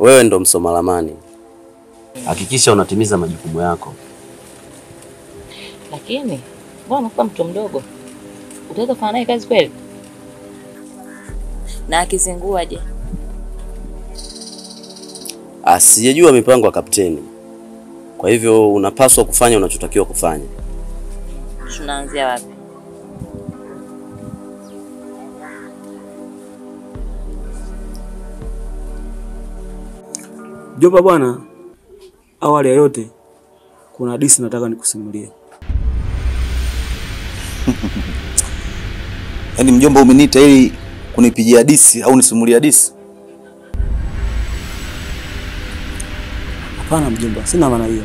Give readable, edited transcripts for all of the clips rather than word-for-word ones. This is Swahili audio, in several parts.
Wewe ndo msoma ramani. Hakikisha unatimiza majukumu yako. Lakini mbona kwa mtu mdogo? Utaweza kufanya naye kazi kweli? Na akizingua je? Asijejua mipango ya kapteni. Kwa hivyo unapaswa kufanya unachotakiwa kufanya. Tunaanzia wapi? Mjomba bwana, awali ya yote kuna hadithi nataka nikusimulie. Yaani mjomba umeniita ili kunipigia hadithi au nisimulie hadithi? Hapana mjomba, sina maana hiyo.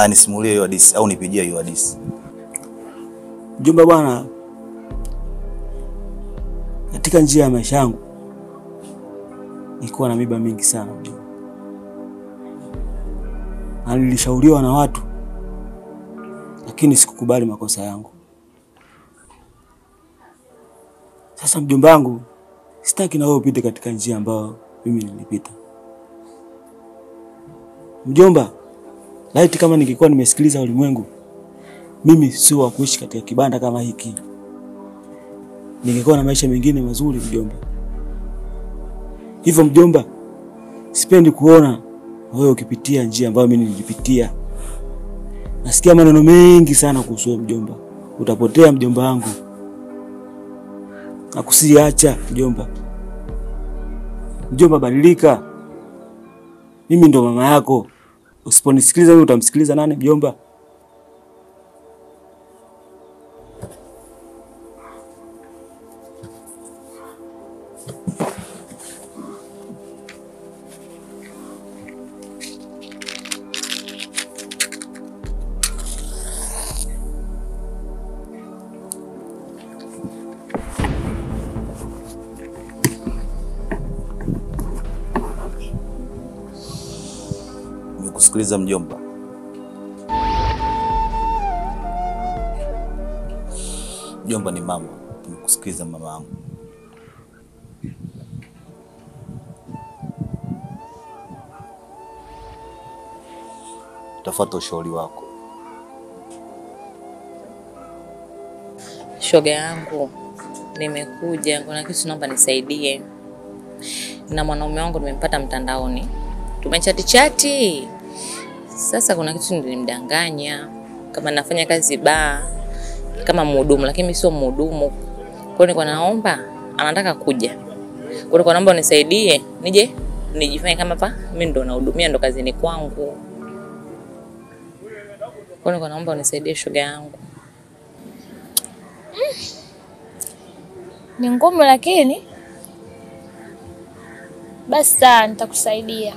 Nisimulie hiyo hadithi au nipigie hiyo hadithi? Mjomba bwana, katika njia ya maisha yangu nilikuwa na miba mingi sana mjomba. Na nilishauriwa na watu, lakini sikukubali makosa yangu. Sasa mjomba wangu, sitaki na wewe upite katika njia ambayo mimi nilipita. Mjomba, laiti kama ningekuwa nimesikiliza ulimwengu, mimi sio wa kuishi katika kibanda kama hiki. Ningekuwa na maisha mengine mazuri mjomba. Hivyo mjomba, sipendi kuona wewe ukipitia njia ambayo mimi nilipitia. Nasikia maneno mengi sana kuhusu mjomba. Utapotea mjomba wangu. Nakusiacha mjomba. Mjomba badilika. Mimi ndo mama yako. Usiponisikiliza wewe utamsikiliza nani mjomba? Kusikiliza mjomba. Mjomba ni mama, kusikiliza mama yangu. Tafuata ushauri wako. Shoga yangu, nimekuja, kuna kitu naomba nisaidie. Na mwanaume wangu nimempata mtandaoni. Tumechati. Sasa kuna kitu nilimdanganya kama nafanya kazi baa kama mhudumu, lakini mimi sio mhudumu. Kwa hiyo nilikuwa naomba, anataka kuja. Kwa hiyo nilikuwa naomba unisaidie, nije nijifanye kama hapa mimi ndo nahudumia, ndo kazini kwangu. Kwa hiyo nilikuwa naomba unisaidie shoga yangu. Ni ngumu lakini basi sawa, nitakusaidia.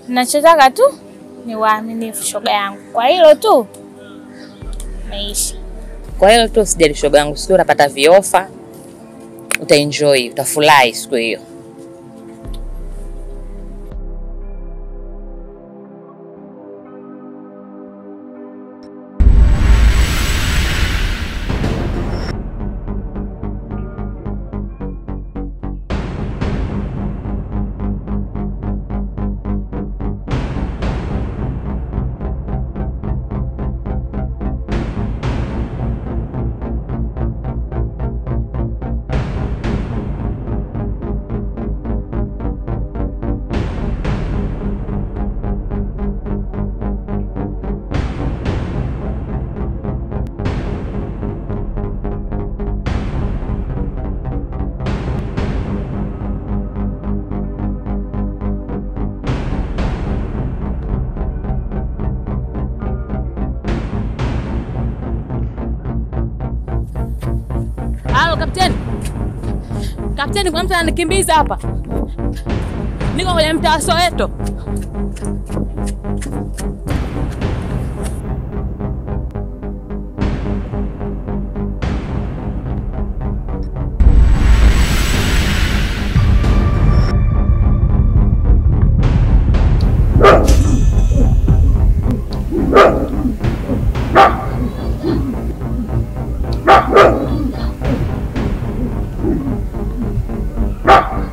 Nachotaka tu ni waaminifu shoga yangu. Kwa hilo tu maisha. Kwa hilo tu usijali shoga yangu, sio unapata viofa. Utaenjoy, utafurahi siku hiyo. Kapteni, kuna mtu ananikimbiza hapa. Niko kwenye mtaa Soweto. Ah.